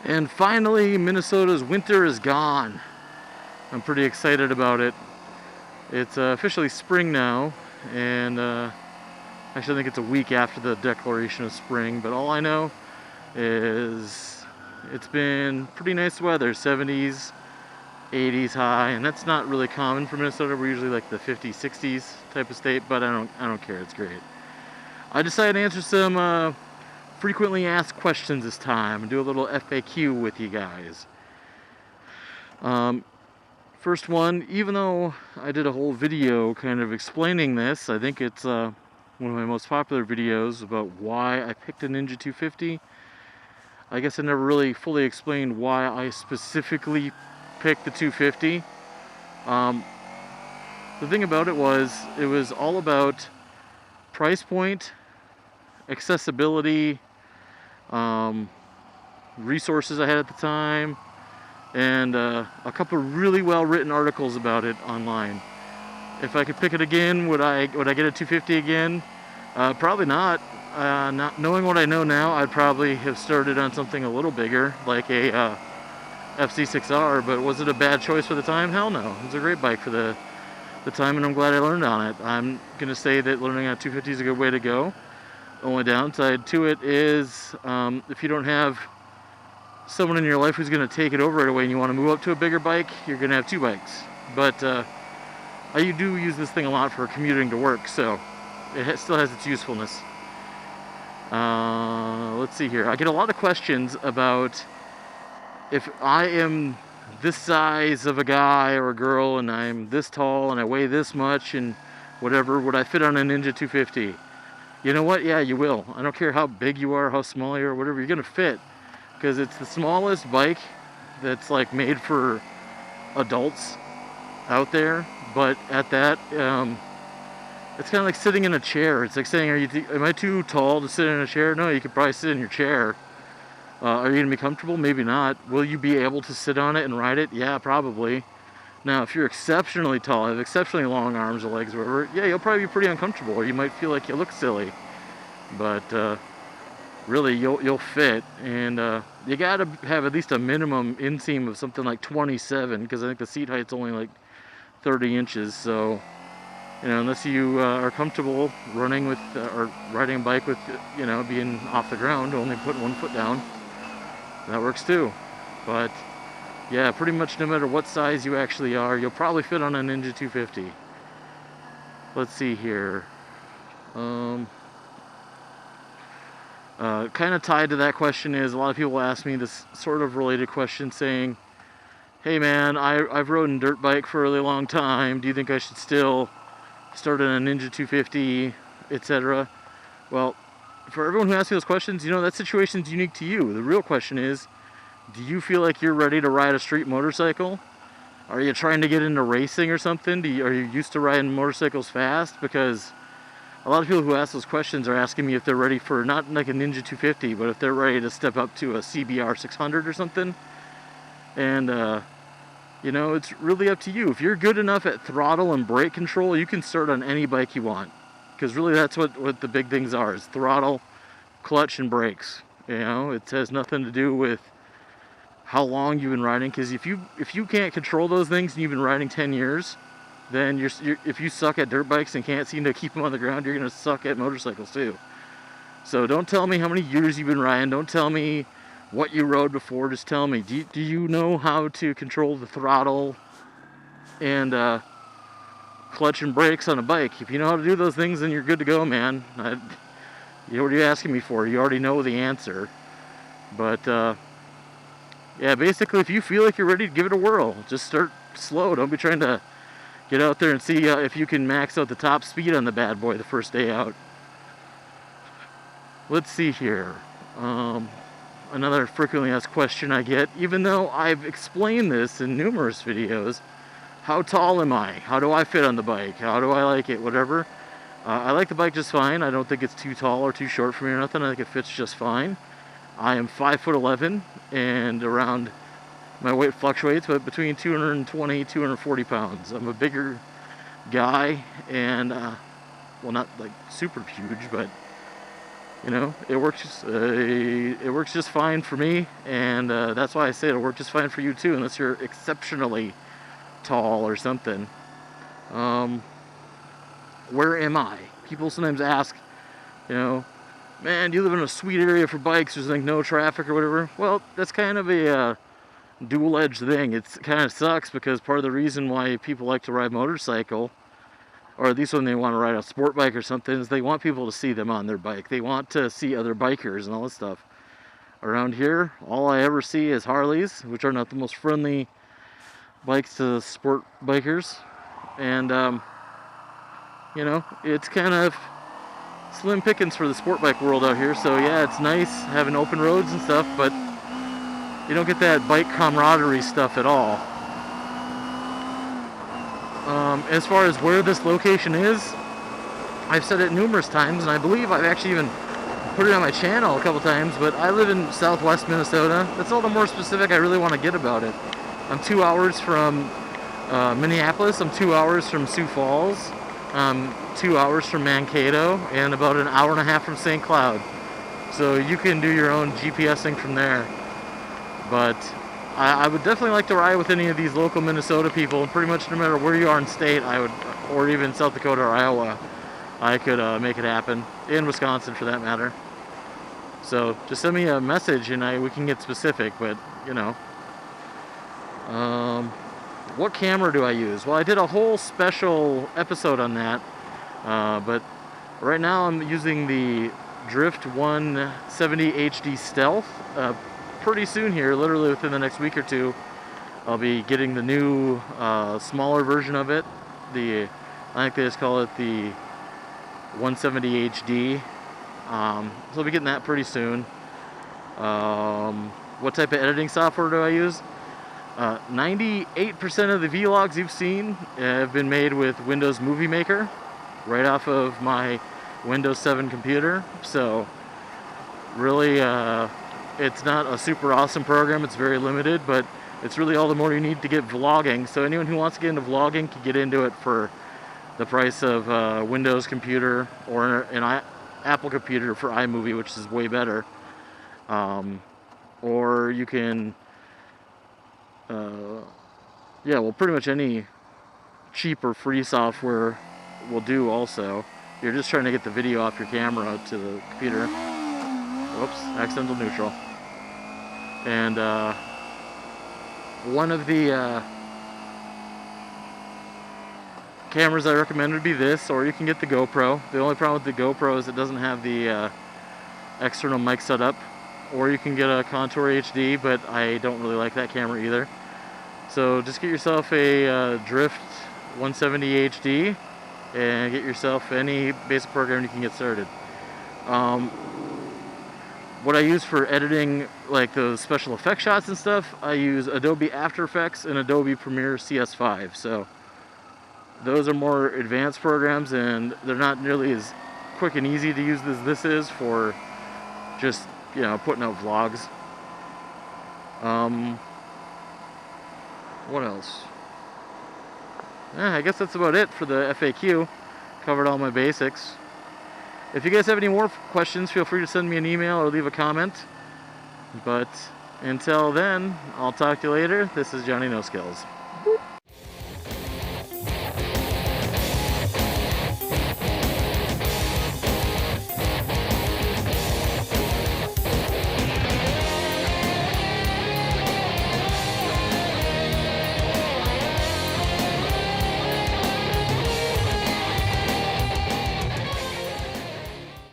And finally, Minnesota's winter is gone. I'm pretty excited about it. It's officially spring now, and actually I think it's a week after the declaration of spring, but all I know is it's been pretty nice weather, 70s, 80s high, and that's not really common for Minnesota. We're usually like the 50s, 60s type of state, but I don't care, it's great. I decided to answer some frequently asked questions this time and do a little FAQ with you guys. First one, even though I did a whole video kind of explaining this, I think it's one of my most popular videos about why I picked a Ninja 250. I guess I never really fully explained why I specifically picked the 250. The thing about it was all about price point, accessibility, resources I had at the time, and a couple of really well written articles about it online. If I could pick it again, would I get a 250 again? Probably not. Not knowing what I know now, I'd probably have started on something a little bigger, like a FC6R. But was it a bad choice for the time? Hell no. It was a great bike for the time, and I'm glad I learned on it. I'm gonna say that learning on 250 is a good way to go. The only downside to it is if you don't have someone in your life who's going to take it over right away and you want to move up to a bigger bike, you're going to have two bikes. But I do use this thing a lot for commuting to work, so it still has its usefulness. Let's see here. I get a lot of questions about if I am this size of a guy or a girl and I'm this tall and I weigh this much and whatever, would I fit on a Ninja 250? You know what? Yeah, you will. I don't care how big you are, how small you are, whatever, you're gonna fit. Because it's the smallest bike that's like made for adults out there. But at that, it's kind of like sitting in a chair. It's like saying, am I too tall to sit in a chair? No, you could probably sit in your chair. Are you gonna be comfortable? Maybe not. Will you be able to sit on it and ride it? Yeah, probably. Now, if you're exceptionally tall, have exceptionally long arms or legs or whatever, yeah, you'll probably be pretty uncomfortable, or you might feel like you look silly. But really, you'll fit, and you gotta have at least a minimum inseam of something like 27, because I think the seat height's only like 30 inches. So, you know, unless you are comfortable running with or riding a bike with, you know, being off the ground, only putting one foot down, that works too. But yeah, pretty much no matter what size you actually are, you'll probably fit on a Ninja 250. Let's see here. Kind of tied to that question is a lot of people ask me this sort of related question saying, hey man, I've ridden dirt bike for a really long time. Do you think I should still start on a Ninja 250, etc.? Well, for everyone who asks me those questions, you know, that situation's unique to you. The real question is, do you feel like you're ready to ride a street motorcycle? Are you trying to get into racing or something? Are you used to riding motorcycles fast? Because a lot of people who ask those questions are asking me if they're ready for, not like a Ninja 250, but if they're ready to step up to a CBR 600 or something. And, you know, it's really up to you. If you're good enough at throttle and brake control, you can start on any bike you want. Because really that's what the big things are, is throttle, clutch, and brakes. You know, it has nothing to do with how long you've been riding, because if you can't control those things and you've been riding 10 years, then if you suck at dirt bikes and can't seem to keep them on the ground, you're going to suck at motorcycles too. So don't tell me how many years you've been riding. Don't tell me what you rode before. Just tell me, do you know how to control the throttle and clutch and brakes on a bike? If you know how to do those things, then you're good to go, man. You know what you're asking me for. You already know the answer. But yeah, basically, if you feel like you're ready to give it a whirl, just start slow. Don't be trying to get out there and see if you can max out the top speed on the bad boy the first day out. Let's see here. Another frequently asked question I get, even though I've explained this in numerous videos, how tall am I? How do I fit on the bike? How do I like it? Whatever. I like the bike just fine. I don't think it's too tall or too short for me or nothing. I think it fits just fine. I am 5'11", and around, my weight fluctuates, but between 220, 240 pounds. I'm a bigger guy, and well, not like super huge, but you know, it works just fine for me, and that's why I say it'll work just fine for you too, unless you're exceptionally tall or something. Where am I? People sometimes ask, you know, man, do you live in a sweet area for bikes? There's like no traffic or whatever. Well, that's kind of a dual-edged thing. It kind of sucks because part of the reason why people like to ride motorcycle, or at least when they want to ride a sport bike or something, is they want people to see them on their bike. They want to see other bikers and all this stuff. Around here, all I ever see is Harleys, which are not the most friendly bikes to sport bikers. And, you know, it's kind of slim pickings for the sport bike world out here. So yeah, it's nice having open roads and stuff, but you don't get that bike camaraderie stuff at all. As far as where this location is, I've said it numerous times, and I believe I've actually even put it on my channel a couple times, but I live in southwest Minnesota. That's all the more specific I really want to get about it. I'm 2 hours from Minneapolis, I'm 2 hours from Sioux Falls, 2 hours from Mankato, and about an hour and a half from St. Cloud. So you can do your own GPSing from there. But I would definitely like to ride with any of these local Minnesota people. Pretty much no matter where you are in state, I would, or even South Dakota or Iowa, I could make it happen. In Wisconsin, for that matter. So just send me a message and we can get specific. But you know, what camera do I use? Well, I did a whole special episode on that. But right now I'm using the Drift 170 HD Stealth. Pretty soon here, literally within the next week or two, I'll be getting the new smaller version of it. I think they just call it the 170 HD. So I'll be getting that pretty soon. What type of editing software do I use? 98% of the vlogs you've seen have been made with Windows Movie Maker, right off of my Windows 7 computer. So really, it's not a super awesome program. It's very limited, but it's really all the more you need to get vlogging. So anyone who wants to get into vlogging can get into it for the price of a Windows computer or an Apple computer for iMovie, which is way better. Or you can, yeah, well, pretty much any cheap or free software will do also. You're just trying to get the video off your camera to the computer. Whoops, accidental neutral. And one of the cameras I recommend would be this, or you can get the GoPro. The only problem with the GoPro is it doesn't have the external mic set up. Or you can get a Contour HD, but I don't really like that camera either. So just get yourself a Drift 170 HD and get yourself any basic program you can get started. What I use for editing, like those special effect shots and stuff, I use Adobe After Effects and Adobe Premiere CS5. So those are more advanced programs, and they're not nearly as quick and easy to use as this is for just, you know, putting out vlogs. What else? I guess that's about it for the FAQ. Covered all my basics. If you guys have any more questions, feel free to send me an email or leave a comment. But until then, I'll talk to you later. This is Johnny No Skills.